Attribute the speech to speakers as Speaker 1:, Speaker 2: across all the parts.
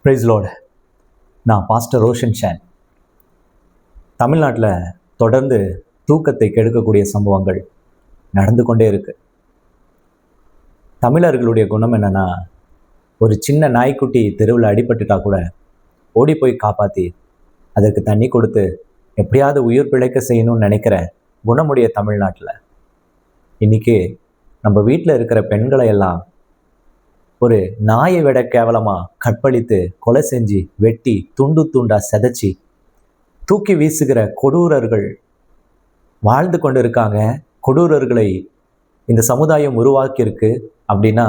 Speaker 1: Price Lord. நான் pastor Roshan Shan. தமிழ்நாட்டில் தொடர்ந்து தூக்கத்தை கெடுக்கக்கூடிய சம்பவங்கள் நடந்து கொண்டே இருக்கு. தமிழர்களுடைய குணம் என்னன்னா, ஒரு சின்ன நாய்க்குட்டி தெருவில் அடிபட்டுட்டா கூட ஓடி போய் காப்பாற்றி அதற்கு தண்ணி கொடுத்து எப்படியாவது உயிர் பிழைக்க செய்யணும்னு நினைக்கிற குணமுடைய தமிழ்நாட்டில் இன்னைக்கு நம்ம வீட்டில் இருக்கிற பெண்களை எல்லாம் ஒரு நாயை விட கேவலமாக கற்பழித்து கொலை செஞ்சு வெட்டி துண்டு துண்டா செதைச்சி தூக்கி வீசுகிற கொடூரர்கள் வாழ்ந்து கொண்டு இருக்காங்க. கொடூரர்களை இந்த சமுதாயம் உருவாக்கியிருக்கு. அப்படின்னா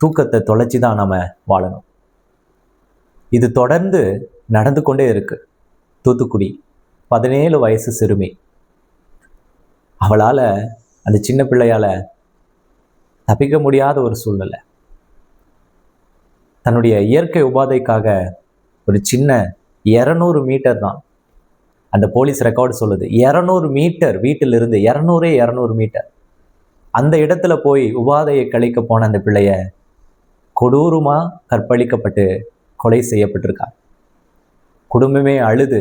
Speaker 1: தூக்கத்தை தொலைச்சி தான் நம்ம வாழணும். இது தொடர்ந்து நடந்து கொண்டே இருக்கு. தூத்துக்குடி 17 வயசு சிறுமி, அவளால் அந்த சின்ன பிள்ளையால் தப்பிக்க முடியாத ஒரு சூழ்நிலை. தன்னுடைய இயற்கை உபாதைக்காக ஒரு சின்ன 200 மீட்டர் தான் அந்த போலீஸ் ரெக்கார்டு சொல்லுது. 200 மீட்டர் வீட்டிலிருந்து 200 மீட்டர் அந்த இடத்துல போய் உபாதையை கழிக்க போன அந்த பிள்ளைய கொடூரமாக கற்பழிக்கப்பட்டு கொலை செய்யப்பட்டிருக்காங்க. குடும்பமே அழுது,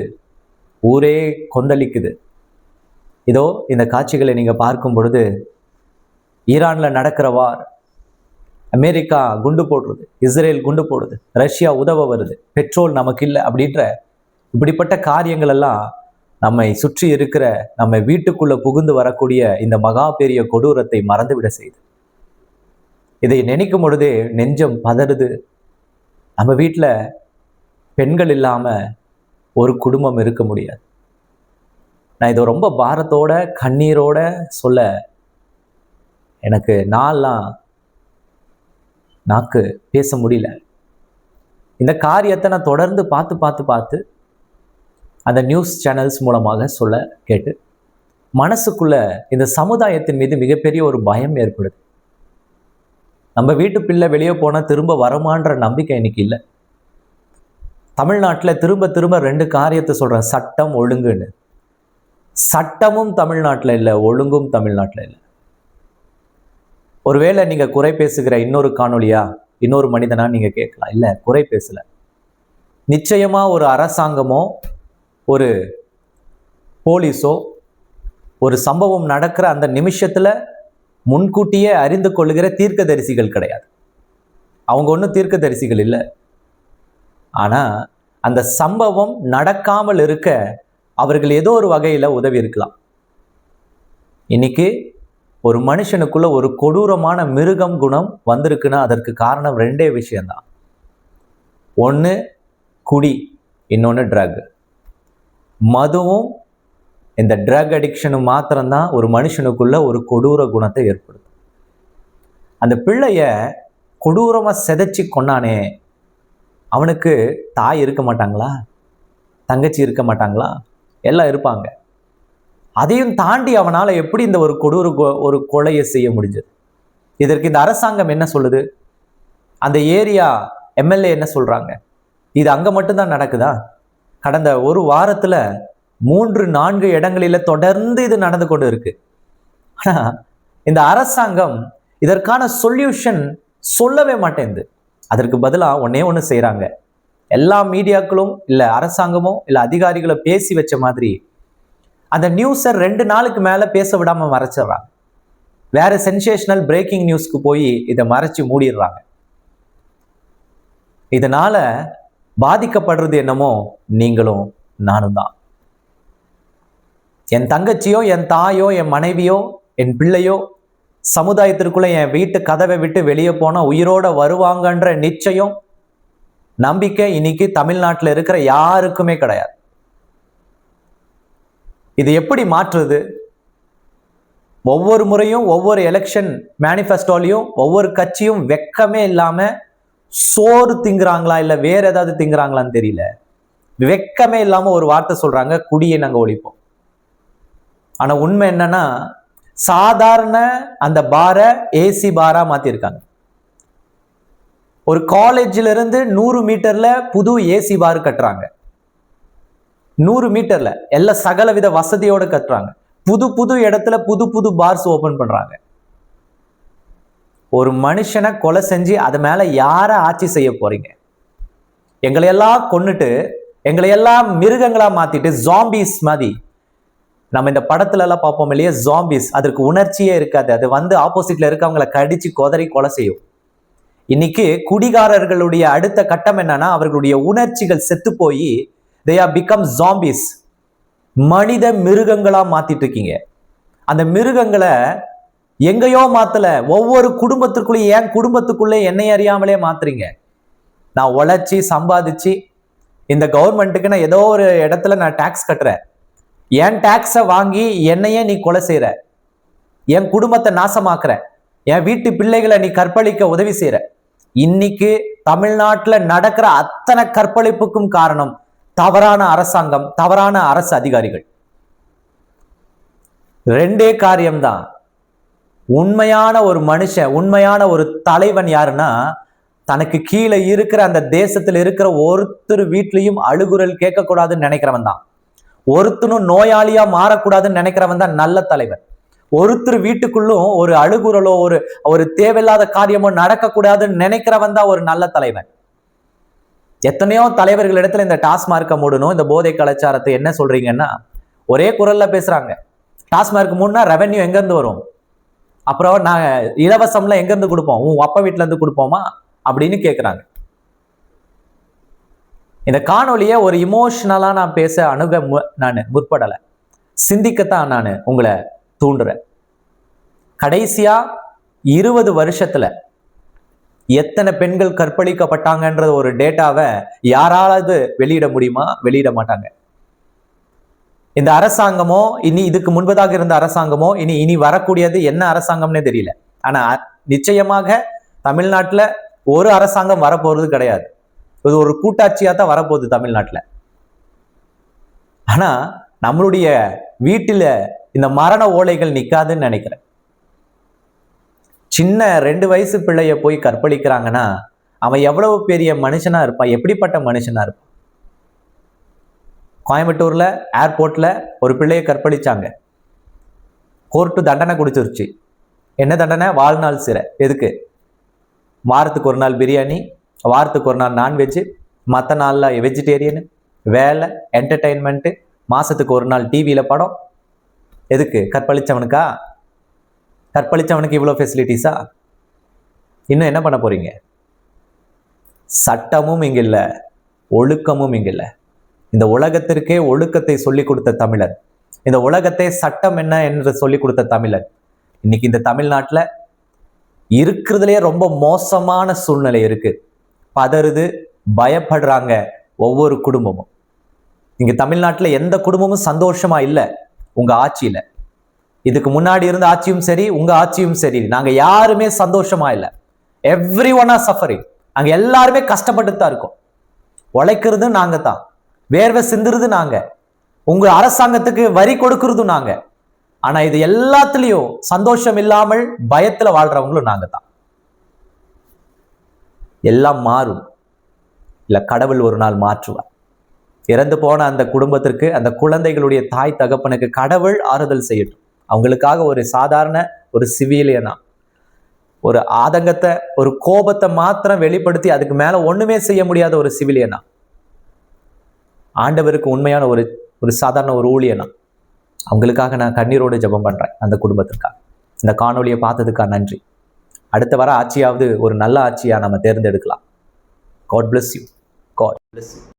Speaker 1: ஊரே கொந்தளிக்குது. இதோ இந்த காட்சிகளை நீங்கள் பார்க்கும் பொழுது, ஈரானில் நடக்கிற வார், அமெரிக்கா குண்டு போடுறது, இஸ்ரேல் குண்டு போடுது, ரஷ்யா உதவ வருது, பெட்ரோல் நமக்கு இல்லை அப்படின்ற இப்படிப்பட்ட காரியங்கள் எல்லாம் நம்மை சுற்றி இருக்கிற நம்ம வீட்டுக்குள்ள புகுந்து வரக்கூடிய இந்த மகா பெரிய கொடூரத்தை மறந்துவிட செய்யுது. இதை நினைக்கும் பொழுதே நெஞ்சம் பதறுது. நம்ம வீட்டில் பெண்கள் இல்லாம ஒரு குடும்பம் இருக்க முடியாது. நான் இதை ரொம்ப பாரத்தோட கண்ணீரோட சொல்ல எனக்கு நாக்கு பேச முடியல. இந்த காரியத்தை நான் தொடர்ந்து பார்த்து அந்த நியூஸ் சேனல்ஸ் மூலமாக சொல்ல கேட்டு மனசுக்குள்ள இந்த சமுதாயத்தின் மீது மிகப்பெரிய ஒரு பயம் ஏற்படுது. நம்ம வீட்டு பிள்ளை வெளியே போனால் திரும்ப வரமான்ற நம்பிக்கை இன்னைக்கு இல்லை. தமிழ்நாட்டில் திரும்ப 2 காரியத்தை சொல்கிறேன். சட்டம் ஒழுங்குன்னு. சட்டமும் தமிழ்நாட்டில் இல்லை, ஒழுங்கும் தமிழ்நாட்டில் இல்லை. ஒருவேளை நீங்கள் குறை பேசுகிற இன்னொரு காணொலியா இன்னொரு மனிதனா நீங்கள் கேட்கலாம். இல்லை, குறை பேசலை. நிச்சயமாக ஒரு அரசாங்கமோ ஒரு போலீஸோ ஒரு சம்பவம் நடக்கிற அந்த நிமிஷத்தில் முன்கூட்டியே அறிந்து கொள்ளுகிற தீர்க்கதரிசிகள் கிடையாது. அவங்க ஒன்றும் தீர்க்கதரிசிகள் இல்லை. ஆனால் அந்த சம்பவம் நடக்காமல் இருக்க அவர்கள் ஏதோ ஒரு வகையில் உதவி இருக்கலாம். இன்னைக்கு ஒரு மனுஷனுக்குள்ள ஒரு கொடூரமான மிருகம் குணம் வந்திருக்குன்னா அதற்கு காரணம் 2 விஷயம்தான். ஒன்று குடி, இன்னொன்று ட்ரக். மதுவும் இந்த ட்ரக் அடிக்ஷனும் மாத்திரம்தான் ஒரு மனுஷனுக்குள்ள ஒரு கொடூர குணத்தை ஏற்படுத்தும். அந்த பிள்ளைய கொடூரமாக செதைச்சி கொண்டானே, அவனுக்கு தாய் இருக்க மாட்டாங்களா? தங்கச்சி இருக்க மாட்டாங்களா? எல்லாம் இருப்பாங்க. அதையும் தாண்டி அவனால் எப்படி இந்த ஒரு கொலையை செய்ய முடிஞ்சது? இதற்கு இந்த அரசாங்கம் என்ன சொல்லுது? அந்த ஏரியா எம்எல்ஏ என்ன சொல்றாங்க? இது அங்கே மட்டும்தான் நடக்குதா? கடந்த ஒரு வாரத்தில் 3-4 இடங்களில தொடர்ந்து இது நடந்து கொண்டு இருக்கு. ஆனால் இந்த அரசாங்கம் இதற்கான சொல்யூஷன் சொல்லவே மாட்டேங்குது. அதற்கு பதிலாக ஒன்று செய்கிறாங்க. எல்லா மீடியாக்களும் இல்லை அரசாங்கமோ இல்லை அதிகாரிகளோ பேசி வச்ச மாதிரி அந்த நியூஸை 2 நாளுக்கு மேலே பேச விடாமல் மறைச்சிடுறாங்க. வேற சென்சேஷனல் பிரேக்கிங் நியூஸ்க்கு போய் இதை மறைச்சி மூடிடுறாங்க. இதனால பாதிக்கப்படுறது என்னமோ நீங்களும் நானும் தான். என் தங்கச்சியோ என் தாயோ என் மனைவியோ என் பிள்ளையோ சமுதாயத்திற்குள்ள என் வீட்டு கதவை விட்டு வெளியே போனால் உயிரோட வருவாங்கன்ற நிச்சயம் நம்பிக்கை இன்னைக்கு தமிழ்நாட்டில் இருக்கிற யாருக்குமே கிடையாது. இது எப்படி மாற்றுறது? ஒவ்வொரு முறையும் ஒவ்வொரு எலெக்ஷன் மேனிஃபெஸ்டோலையும் ஒவ்வொரு கட்சியும் வெக்கமே இல்லாம சோறு திங்குறாங்களா இல்லை வேற ஏதாவது திங்குறாங்களான்னு தெரியல, வெக்கமே இல்லாம ஒரு வார்த்தை சொல்றாங்க, குடியை நாங்க ஒழிப்போம். ஆனா உண்மை என்னன்னா, சாதாரண அந்த பாரை ஏசி பாரா மாத்திருக்காங்க. ஒரு காலேஜ்ல இருந்து 100 மீட்டர்ல புது ஏசி பார் கட்டுறாங்க. 100 மீட்டர்ல எல்லா சகலவித வசதியோட கட்டுறாங்க. புது இடத்துல புது பார்ஸ் ஓபன் பண்றாங்க. ஒரு மனுஷனை கொலை செஞ்சு அது மேல யாரை ஆட்சி செய்ய போறீங்க? எங்களையெல்லாம் கொன்னுட்டு எங்களையெல்லாம் மிருகங்களா மாத்திட்டு ஜாம்பிஸ் மாதிரி. நம்ம இந்த படத்துல எல்லாம் பார்ப்போம் இல்லையா, ஜாம்பிஸ். அதற்கு உணர்ச்சியே இருக்காது. அது வந்து ஆப்போசிட்ல இருக்கவங்களை கடிச்சு கொதறி கொலை செய்யும். இன்னைக்கு குடிகாரர்களுடைய அடுத்த கட்டம் என்னன்னா, அவர்களுடைய உணர்ச்சிகள் செத்து போய் they have become zombies. மனித மிருகங்களா மாத்திட்டு இருக்கீங்க. அந்த மிருகங்களை எங்கேயோ மாத்தல, ஒவ்வொரு குடும்பத்திற்குள்ளேயும், என் குடும்பத்துக்குள்ளே என்னை அறியாமலே மாத்துறீங்க. நான் உழைச்சி சம்பாதிச்சு இந்த கவர்மெண்ட்டுக்கு நான் ஏதோ ஒரு இடத்துல நான் டாக்ஸ் கட்டுறேன். என் டாக்ஸை வாங்கி என்னையே நீ கொலை செய்யற, என் குடும்பத்தை நாசமாக்குற, என் வீட்டு பிள்ளைகளை நீ கற்பழிக்க உதவி செய்யற. இன்னைக்கு தமிழ்நாட்டுல நடக்கிற அத்தனை கற்பழிப்புக்கும் காரணம் தவறான அரசாங்கம், தவறான அரசு அதிகாரிகள். ரெண்டே காரியம்தான். உண்மையான ஒரு மனுஷன், உண்மையான ஒரு தலைவன் யாருன்னா, தனக்கு கீழே இருக்கிற அந்த தேசத்தில் இருக்கிற ஒருத்தர் வீட்லையும் அழுகுரல் கேட்கக்கூடாதுன்னு நினைக்கிறவன் தான். ஒருத்தனும் நோயாளியா மாறக்கூடாதுன்னு நினைக்கிறவன் தான் நல்ல தலைவன். ஒருத்தர் வீட்டுக்குள்ளும் ஒரு அழுகுரலோ ஒரு தேவையில்லாத காரியமோ நடக்கக்கூடாதுன்னு நினைக்கிறவன் தான் ஒரு நல்ல தலைவன். எத்தனையோ தலைவர்கள் இடத்துல இந்த டாஸ்மார்க்கை மூடணும், இந்த போதை கலாச்சாரத்தை என்ன சொல்றீங்கன்னா ஒரே குரல்ல பேசுறாங்க. டாஸ்மார்க் மூடனா ரெவென்யூ எங்க இருந்து வரும்? அப்புறம் நான் இலவசம்லாம் எங்க இருந்து கொடுப்போம்? உன் அப்பா வீட்டுல இருந்து கொடுப்போமா அப்படின்னு கேட்குறாங்க. இந்த காணொலியை ஒரு இமோஷனலா நான் பேச நான் முற்படலை, சிந்திக்கத்தான் நான் உங்களை தூண்டுறேன். கடைசியா 20 வருஷத்துல எத்தனை பெண்கள் கற்பழிக்கப்பட்டாங்கன்ற ஒரு டேட்டாவை யாராவது வெளியிட முடியுமா? வெளியிட மாட்டாங்க. இந்த அரசாங்கமோ, இனி இதுக்கு முன்பதாக இருந்த அரசாங்கமோ, இனி வரக்கூடியது என்ன அரசாங்கம்னே தெரியல. ஆனா நிச்சயமாக தமிழ்நாட்டுல ஒரு அரசாங்கம் வரப்போறது கிடையாது. இது ஒரு கூட்டாட்சியா தான் வரப்போகுது தமிழ்நாட்டுல. ஆனா நம்மளுடைய வீட்டுல இந்த மரண ஓலைகள் நிக்காதுன்னு நினைக்கிறேன். சின்ன 2 வயசு பிள்ளைய போய் கற்பழிக்கிறாங்கன்னா அவன் எவ்வளவு பெரிய மனுஷனா இருப்பான், எப்படிப்பட்ட மனுஷனா இருப்பான். கோயம்புத்தூர்ல ஏர்போர்ட்ல ஒரு பிள்ளைய கற்பழிச்சாங்க. கோர்ட்டு தண்டனை கொடுத்துருச்சு. என்ன தண்டனை? வாழ்நாள் சிறை. எதுக்கு? வாரத்துக்கு ஒரு நாள் பிரியாணி, வாரத்துக்கு ஒரு நாள் நான்வெஜ், மற்ற நாளில் வெஜிடேரியனு, வேலை, என்டர்டெயின்மெண்ட்டு, மாசத்துக்கு ஒரு நாள் டிவியில படம். எதுக்கு? கற்பழிச்சவனுக்கா? கற்பழிச்சவனுக்கு இவ்வளோ ஃபெசிலிட்டிஸா? இன்னும் என்ன பண்ண போறீங்க? சட்டமும் இங்க இல்லை, ஒழுக்கமும் இங்க இல்லை. இந்த உலகத்திற்கே ஒழுக்கத்தை சொல்லிக் கொடுத்த தமிழர், இந்த உலகத்தை சட்டம் என்ன என்று சொல்லிக் கொடுத்த தமிழர், இன்னைக்கு இந்த தமிழ்நாட்டில் இருக்கிறதுலே ரொம்ப மோசமான சூழ்நிலை இருக்கு. பதறுது, பயப்படுறாங்க ஒவ்வொரு குடும்பமும். இங்க தமிழ்நாட்டில் எந்த குடும்பமும் சந்தோஷமா இல்லை உங்க ஆட்சியில. இதுக்கு முன்னாடி இருந்த ஆட்சியும் சரி, உங்க ஆட்சியும் சரி, நாங்க யாருமே சந்தோஷமா இல்லை. Every one are suffering. அங்க எல்லாருமே கஷ்டப்பட்டு தான் இருக்கோம். உழைக்கிறது நாங்க தான், வேர்வை சிந்துறது நாங்க, உங்க அரசாங்கத்துக்கு வரி கொடுக்கறதும் நாங்க. ஆனா இது எல்லாத்துலயும் சந்தோஷம் இல்லாமல் பயத்துல வாழ்றவங்களும் நாங்க தான். எல்லாம் மாறும். இல்ல கடவுள் ஒரு நாள் மாற்றுவார். இறந்து போன அந்த குடும்பத்திற்கு, அந்த குழந்தைகளுடைய தாய் தகப்பனுக்கு கடவுள் ஆறுதல் செய்யட்டும். அவங்களுக்காக ஒரு சாதாரண ஒரு சிவிலியனா ஒரு ஆதங்கத்தை, ஒரு கோபத்தை மாத்திரம் வெளிப்படுத்தி அதுக்கு மேல ஒண்ணுமே செய்ய முடியாத ஒரு சிவிலியனா, ஆண்டவருக்கு உண்மையான ஒரு சாதாரண ஒரு ஊழியனா, அவங்களுக்காக நான் கண்ணீரோடு ஜெபம் பண்றேன். அந்த குடும்பத்திற்காக. இந்த காணொலியை பார்த்ததுக்காக நன்றி. அடுத்த வர ஆட்சியாவது ஒரு நல்ல ஆட்சியா நம்ம தேர்ந்தெடுக்கலாம். God bless you. God bless you.